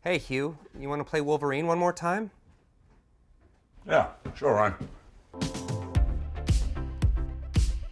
Hey, Hugh, you want to play Wolverine one more time? Yeah, sure, Ryan.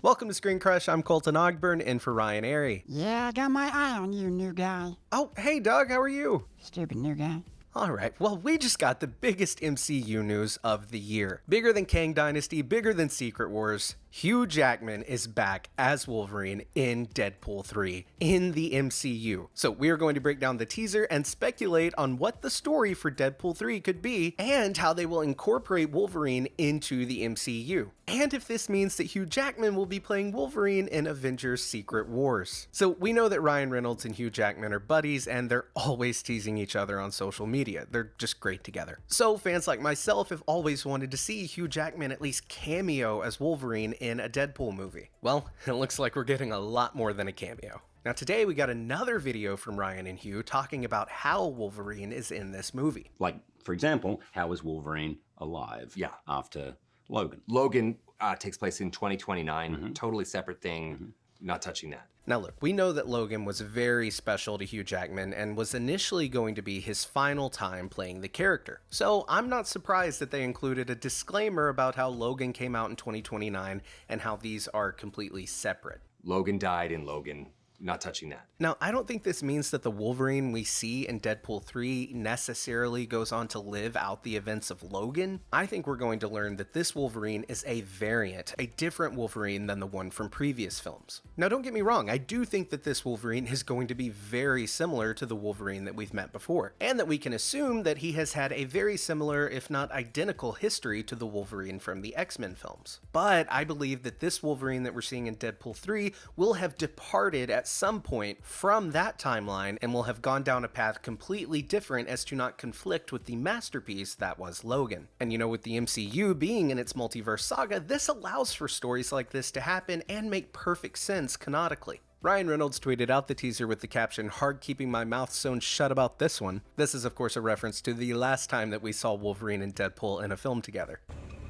Welcome to ScreenCrush. I'm Colton Ogburn, in for Ryan Arey. Yeah, I got my eye on you, new guy. Oh, hey Doug, how are you? Stupid new guy. Alright, well, we just got the biggest MCU news of the year. Bigger than Kang Dynasty, bigger than Secret Wars. Hugh Jackman is back as Wolverine in Deadpool 3 in the MCU. So we are going to break down the teaser and speculate on what the story for Deadpool 3 could be and how they will incorporate Wolverine into the MCU. And if this means that Hugh Jackman will be playing Wolverine in Avengers Secret Wars. So we know that Ryan Reynolds and Hugh Jackman are buddies and they're always teasing each other on social media. They're just great together. So fans like myself have always wanted to see Hugh Jackman at least cameo as Wolverine in a Deadpool movie. Well, it looks like we're getting a lot more than a cameo. Now today we got another video from Ryan and Hugh talking about how Wolverine is in this movie. Like, for example, how is Wolverine alive after Logan? Logan takes place in 2029, totally separate thing, not touching that. Now look, we know that Logan was very special to Hugh Jackman and was initially going to be his final time playing the character. So I'm not surprised that they included a disclaimer about how Logan came out in 2029 and how these are completely separate. Logan died in Logan, not touching that. Now, I don't think this means that the Wolverine we see in Deadpool 3 necessarily goes on to live out the events of Logan. I think we're going to learn that this Wolverine is a variant, a different Wolverine than the one from previous films. Now, don't get me wrong, I do think that this Wolverine is going to be very similar to the Wolverine that we've met before, and that we can assume that he has had a very similar, if not identical, history to the Wolverine from the X-Men films. But I believe that this Wolverine that we're seeing in Deadpool 3 will have departed at some point from that timeline and will have gone down a path completely different as to not conflict with the masterpiece that was Logan. And you know, with the MCU being in its multiverse saga, this allows for stories like this to happen and make perfect sense canonically. Ryan Reynolds tweeted out the teaser with the caption, "Hard keeping my mouth sewn shut about this one." This is of course a reference to the last time that we saw Wolverine and Deadpool in a film together.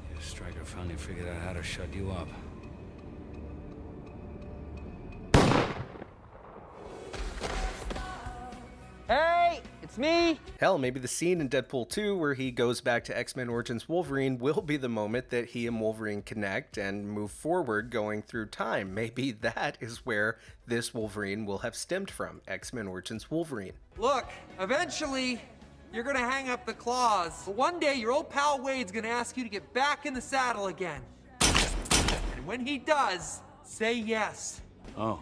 Your striker finally figured out how to shut you up. Hey, it's me! Hell, maybe the scene in Deadpool 2 where he goes back to X-Men Origins Wolverine will be the moment that he and Wolverine connect and move forward going through time. Maybe that is where this Wolverine will have stemmed from, X-Men Origins Wolverine. Look, eventually, you're gonna hang up the claws. But one day, your old pal Wade's gonna ask you to get back in the saddle again. And when he does, say yes. Oh,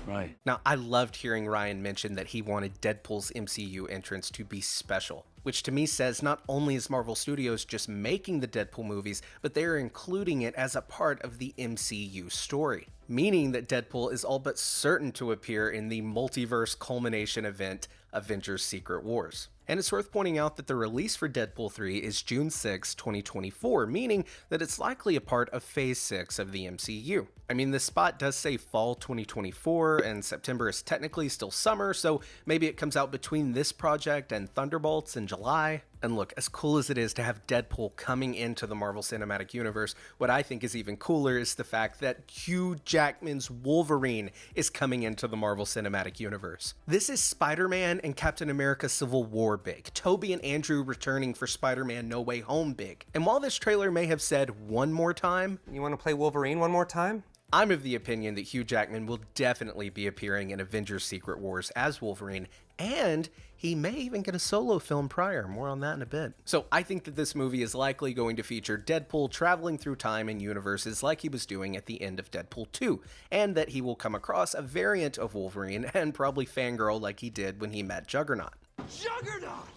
right. Now, I loved hearing Ryan mention that he wanted Deadpool's MCU entrance to be special, which to me says not only is Marvel Studios just making the Deadpool movies, but they are including it as a part of the MCU story, meaning that Deadpool is all but certain to appear in the multiverse culmination event, Avengers Secret Wars. And it's worth pointing out that the release for Deadpool 3 is June 6, 2024, meaning that it's likely a part of Phase 6 of the MCU. I mean, this spot does say fall 2024, and September is technically still summer, so maybe it comes out between this project and Thunderbolts in July. And look, as cool as it is to have Deadpool coming into the Marvel Cinematic Universe, what I think is even cooler is the fact that Hugh Jackman's Wolverine is coming into the Marvel Cinematic Universe. This is Spider-Man and Captain America Civil War big, Tobey and Andrew returning for Spider-Man No Way Home big. And while this trailer may have said one more time, You want to play Wolverine one more time? I'm of the opinion that Hugh Jackman will definitely be appearing in Avengers Secret Wars as Wolverine, and he may even get a solo film prior. More on that in a bit. So I think that this movie is likely going to feature Deadpool traveling through time and universes like he was doing at the end of Deadpool 2, and that he will come across a variant of Wolverine and probably fangirl like he did when he met Juggernaut. Juggernaut!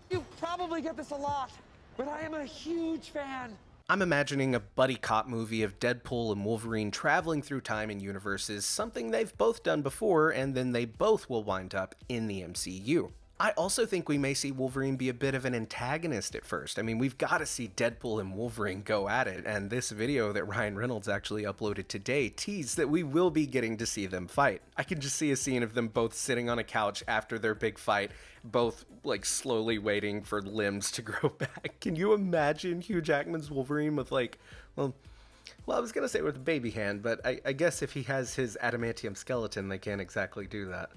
You probably get this a lot, but I am a huge fan. I'm imagining a buddy cop movie of Deadpool and Wolverine traveling through time and universes, something they've both done before, and then they both will wind up in the MCU. I also think we may see Wolverine be a bit of an antagonist at first. I mean, we've got to see Deadpool and Wolverine go at it, and this video that Ryan Reynolds actually uploaded today teased that we will be getting to see them fight. I can just see a scene of them both sitting on a couch after their big fight, both like slowly waiting for limbs to grow back. Can you imagine Hugh Jackman's Wolverine with like, well, I was gonna say with a baby hand, but I guess if he has his adamantium skeleton, they can't exactly do that.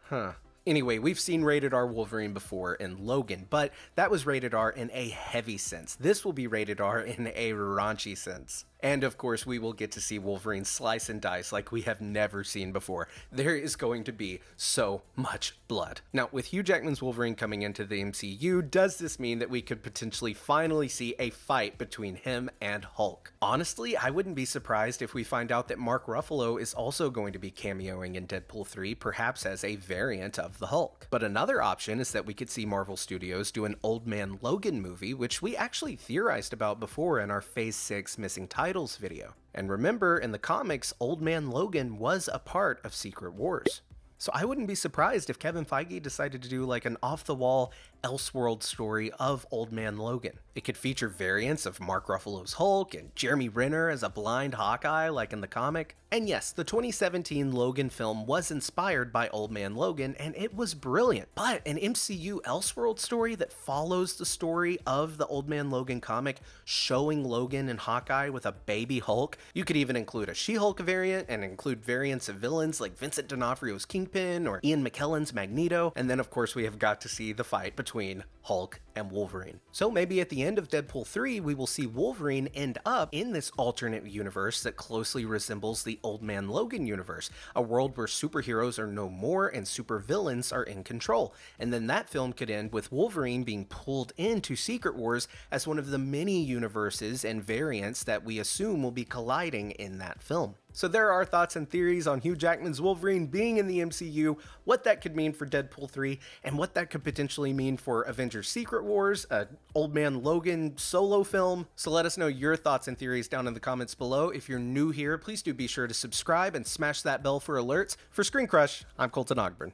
Huh. Anyway, we've seen rated R Wolverine before in Logan, but that was rated R in a heavy sense. This will be rated R in a raunchy sense. And of course, we will get to see Wolverine slice and dice like we have never seen before. There is going to be so much blood. Now, with Hugh Jackman's Wolverine coming into the MCU, does this mean that we could potentially finally see a fight between him and Hulk? Honestly, I wouldn't be surprised if we find out that Mark Ruffalo is also going to be cameoing in Deadpool 3, perhaps as a variant of the Hulk. But another option is that we could see Marvel Studios do an Old Man Logan movie, which we actually theorized about before in our Phase 6 Missing Titles video. And remember, in the comics, Old Man Logan was a part of Secret Wars. So I wouldn't be surprised if Kevin Feige decided to do like an off-the-wall Elseworld story of Old Man Logan. It could feature variants of Mark Ruffalo's Hulk and Jeremy Renner as a blind Hawkeye like in the comic. And yes, the 2017 Logan film was inspired by Old Man Logan, and it was brilliant. But an MCU Elseworld story that follows the story of the Old Man Logan comic, showing Logan and Hawkeye with a baby Hulk. You could even include a She-Hulk variant and include variants of villains like Vincent D'Onofrio's Kingpin or Ian McKellen's Magneto. And then of course we have got to see the fight between Hulk and Wolverine. So maybe at the end of Deadpool 3, we will see Wolverine end up in this alternate universe that closely resembles the Old Man Logan universe, a world where superheroes are no more and supervillains are in control. And then that film could end with Wolverine being pulled into Secret Wars as one of the many universes and variants that we assume will be colliding in that film. So there are our thoughts and theories on Hugh Jackman's Wolverine being in the MCU, what that could mean for Deadpool 3, and what that could potentially mean for Avengers Secret Wars, a Old Man Logan solo film. So let us know your thoughts and theories down in the comments below. If you're new here, please do be sure to subscribe and smash that bell for alerts. For ScreenCrush, I'm Colton Ogburn.